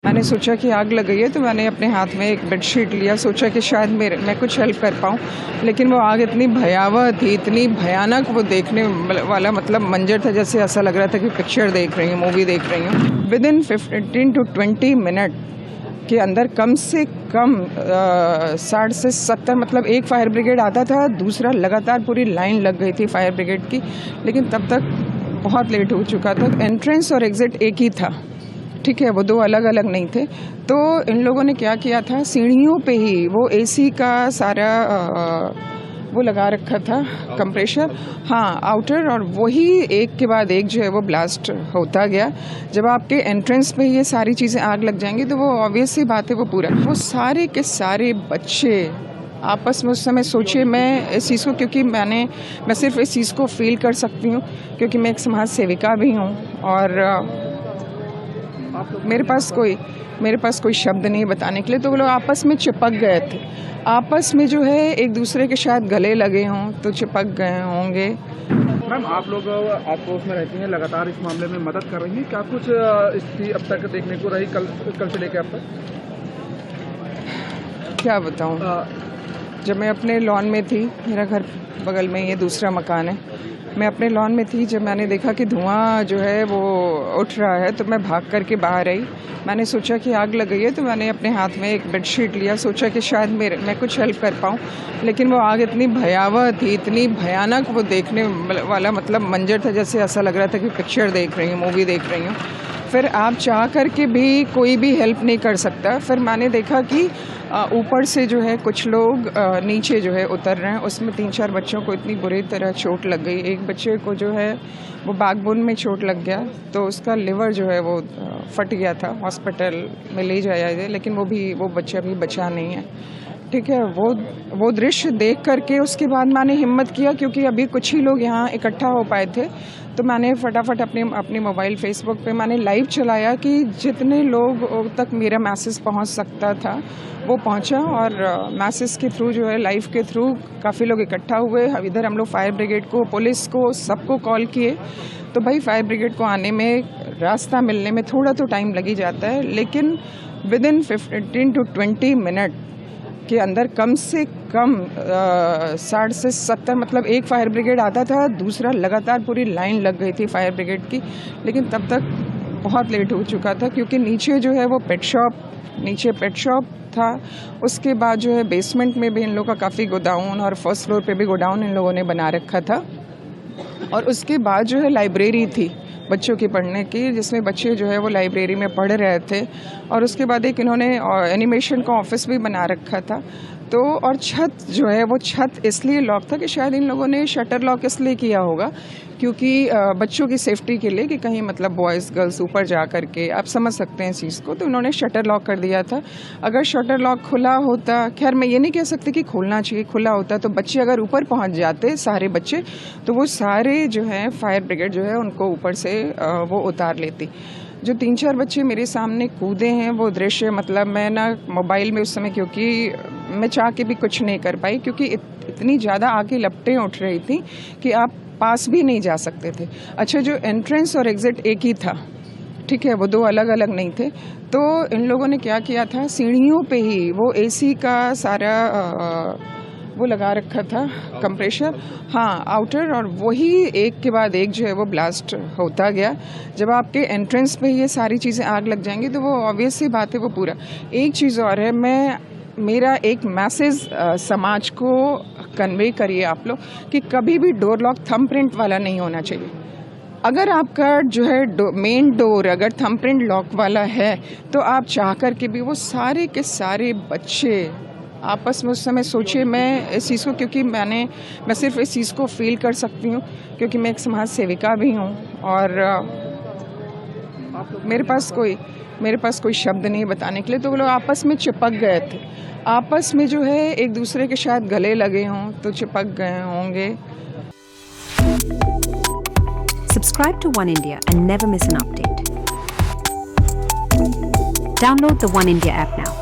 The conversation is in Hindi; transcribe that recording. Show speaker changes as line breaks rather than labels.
मैंने सोचा कि आग लग गई है तो मैंने अपने हाथ में एक बेडशीट लिया, सोचा कि शायद मैं कुछ हेल्प कर पाऊँ, लेकिन वो आग इतनी भयावह थी, इतनी भयानक, वो देखने वाला मतलब मंजर था, जैसे ऐसा लग रहा था कि पिक्चर देख रही हूँ, मूवी देख रही हूँ। विदिन 15 to 20 मिनट के अंदर कम से कम 60 से 70 मतलब एक फायर ब्रिगेड आता था, दूसरा लगातार पूरी लाइन लग गई थी फायर ब्रिगेड की, लेकिन तब तक बहुत लेट हो चुका था। एंट्रेंस और एग्ज़िट एक ही था, ठीक है, वो दो अलग अलग नहीं थे। तो इन लोगों ने क्या किया था, सीढ़ियों पे ही वो एसी का सारा वो लगा रखा था कंप्रेशर, हाँ आउटर, और वही एक के बाद एक जो है वो ब्लास्ट होता गया। जब आपके एंट्रेंस पे ये सारी चीज़ें आग लग जाएंगी तो वो ऑब्वियस सी बात है, वो सारे के सारे बच्चे आपस में उस समय सोचिए, मैं इस चीज़ को, क्योंकि मैं सिर्फ इस चीज़ को फील कर सकती हूँ क्योंकि मैं एक समाज सेविका भी हूँ, और मेरे पास कोई शब्द नहीं है बताने के लिए। तो वो लोग आपस में चिपक गए थे, आपस में जो है एक दूसरे के शायद गले लगे हों तो चिपक गए होंगे।
मैम, आप लोग आसपास में रहती हैं, लगातार इस मामले में मदद कर रही हैं, क्या कुछ स्थिति अब तक देखने को रही कल से लेकर अब तक?
क्या बताऊँ, जब मैं अपने लॉन में थी, मेरा घर बगल में ये दूसरा मकान है, मैं अपने लॉन में थी, जब मैंने देखा कि धुआं जो है वो उठ रहा है तो मैं भाग करके बाहर आई। मैंने सोचा कि आग लग गई है तो मैंने अपने हाथ में एक बेडशीट लिया, सोचा कि शायद मैं कुछ हेल्प कर पाऊँ, लेकिन वो आग इतनी भयावह थी, इतनी भयानक, वो देखने वाला मतलब मंजर था, जैसे ऐसा लग रहा था कि पिक्चर देख रही हूँ, मूवी देख रही हूँ। फिर आप चाह करके भी कोई भी हेल्प नहीं कर सकता। फिर मैंने देखा कि ऊपर से जो है कुछ लोग नीचे जो है उतर रहे हैं, उसमें 3-4 बच्चों को इतनी बुरी तरह चोट लग गई। एक बच्चे को जो है वो बैकबोन में चोट लग गया, तो उसका लिवर जो है वो फट गया था, हॉस्पिटल में ले जाया गया, लेकिन वो बच्चा भी बचा नहीं है, ठीक है। वो दृश्य देख करके उसके बाद मैंने हिम्मत किया, क्योंकि अभी कुछ ही लोग यहाँ इकट्ठा हो पाए थे, तो मैंने फटाफट अपने मोबाइल फेसबुक पे मैंने लाइव चलाया कि जितने लोग तक मेरा मैसेज पहुँच सकता था वो पहुँचा, और मैसेज के थ्रू जो है, लाइव के थ्रू काफ़ी लोग इकट्ठा हुए। इधर हम लोग फायर ब्रिगेड को, पुलिस को, सबको कॉल किए। तो भाई फायर ब्रिगेड को आने में, रास्ता मिलने में थोड़ा तो टाइम लग ही जाता है, लेकिन विदिन 15 to 20 मिनट के अंदर कम से कम 60 से 70 मतलब एक फायर ब्रिगेड आता था, दूसरा लगातार पूरी लाइन लग गई थी फायर ब्रिगेड की, लेकिन तब तक बहुत लेट हो चुका था, क्योंकि नीचे जो है वो नीचे पेट शॉप था, उसके बाद जो है बेसमेंट में भी इन लोगों का काफ़ी गोडाउन, और फर्स्ट फ्लोर पे भी गोडाउन इन लोगों ने बना रखा था, और उसके बाद जो है लाइब्रेरी थी बच्चों की पढ़ने की, जिसमें बच्चे जो है वो लाइब्रेरी में पढ़ रहे थे, और उसके बाद एक इन्होंने एनिमेशन का ऑफिस भी बना रखा था। तो और छत जो है वो छत इसलिए लॉक था कि शायद इन लोगों ने शटर लॉक इसलिए किया होगा क्योंकि बच्चों की सेफ्टी के लिए, कि कहीं मतलब बॉयज़ गर्ल्स ऊपर जा करके, आप समझ सकते हैं इस चीज़ को, तो उन्होंने शटर लॉक कर दिया था। अगर शटर लॉक खुला होता, खैर मैं ये नहीं कह सकती कि खोलना चाहिए, खुला होता तो बच्चे अगर ऊपर पहुंच जाते, सारे बच्चे, तो वो सारे जो हैं फायर ब्रिगेड जो है उनको ऊपर से वो उतार लेती। जो 3-4 बच्चे मेरे सामने कूदे हैं, वो दृश्य मतलब मैं ना मोबाइल में उस समय, क्योंकि मैं चाह के भी कुछ नहीं कर पाई, क्योंकि इतनी ज़्यादा आगे लपटें उठ रही थी कि आप पास भी नहीं जा सकते थे। अच्छा, जो एंट्रेंस और एग्ज़िट एक ही था, ठीक है, वो दो अलग अलग नहीं थे। तो इन लोगों ने क्या किया था, सीढ़ियों पे ही वो एसी का सारा वो लगा रखा था कंप्रेशर, हाँ आउटर, और वही एक के बाद एक जो है वो ब्लास्ट होता गया। जब आपके एंट्रेंस पे ये सारी चीज़ें आग लग जाएंगी तो वो ऑब्वियस सी बात है, वो पूरा। एक चीज़ और है, मेरा एक मैसेज समाज को कन्वे करिए आप लोग कि कभी भी डोर लॉक थंबप्रिंट वाला नहीं होना चाहिए। अगर आपका जो है मेन डोर अगर थंबप्रिंट लॉक वाला है तो आप चाह कर के भी, वो सारे के सारे बच्चे आपस में उस समय सोचिए, मैं इस चीज़ को, क्योंकि मैं सिर्फ इस चीज़ को फील कर सकती हूँ क्योंकि मैं एक समाज सेविका भी हूँ, और मेरे पास कोई शब्द नहीं है बताने के लिए। तो वो लोग आपस में चिपक गए थे, आपस में जो है एक दूसरे के शायद गले लगे हों तो चिपक गए होंगे।
Subscribe to One India and never miss an update. Download the One India app now.